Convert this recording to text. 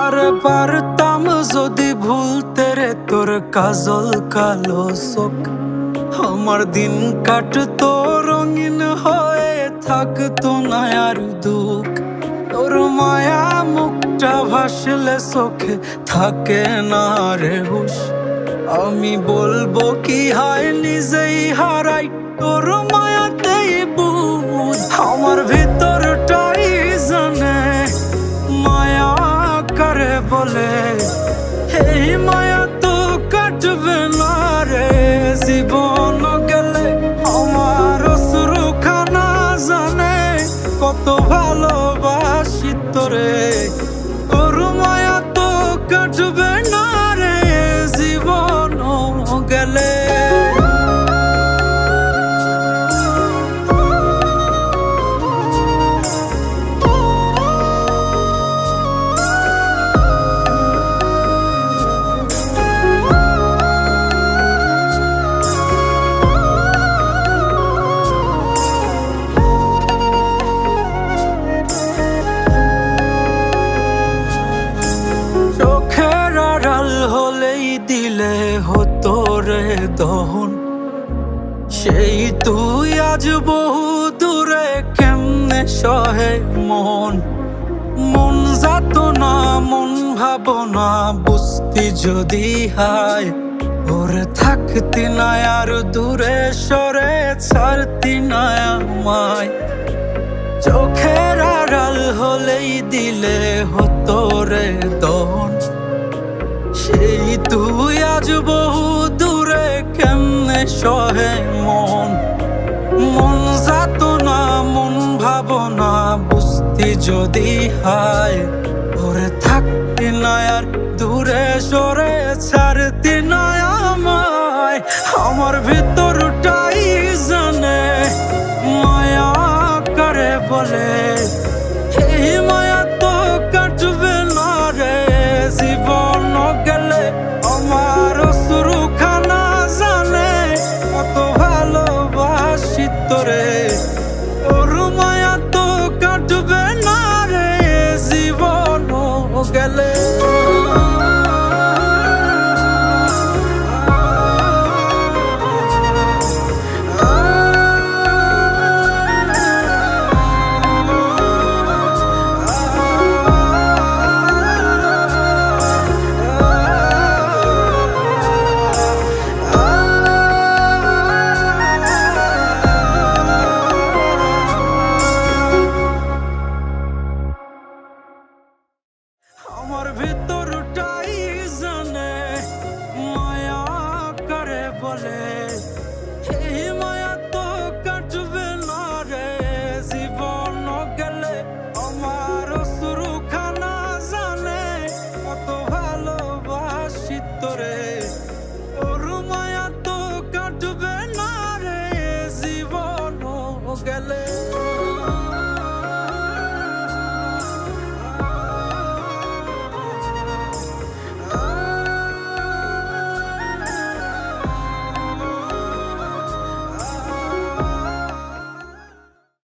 আরে পারতাম যদি ভুলতে রে তোর কাজল কালো চোখ, আমার দিন কাটতো রঙিন হয়ে থাকতো না আর দুঃখ। তোর মায়া মুখটা ভাসলে চোখে থাকে না রে হুশ, আমি বলবো কি হয় নিজেই হারাই তোর মায়াতেই বুঝ। আমার ভিতরটাই জানে মায়া করে বলে, এই মায়া তো কাটবে না রে জীবন গেলে। আমার অশ্রুখানা জানে কত ভালোবাসি তোরে, তোর মায়া তো কাটবে না রে জীবন গেলে। চোখের আড়াল হলেই দিলে হতো রে দহন, সেই তুই আজ বহু দূরে কেমনে সহে মন। মন যাত না মন ভাবনা বুঝতি যদি হায়, ওরে থাকতি না আর দূরে সরে ছাড়তি না আমায়। চোখের আড়াল হলেই দিলে হতো রে দহন, সেই তুই আজ বহু দূরে কেমনে সহে মন। মন যাত না মন ভাবনা বুঝতি যদি হায়, ওরে থাকতি না আর দূরে সরে ছাড়তি না আমায়। আমার ভিতরটাই জানে মায়া করে বলে,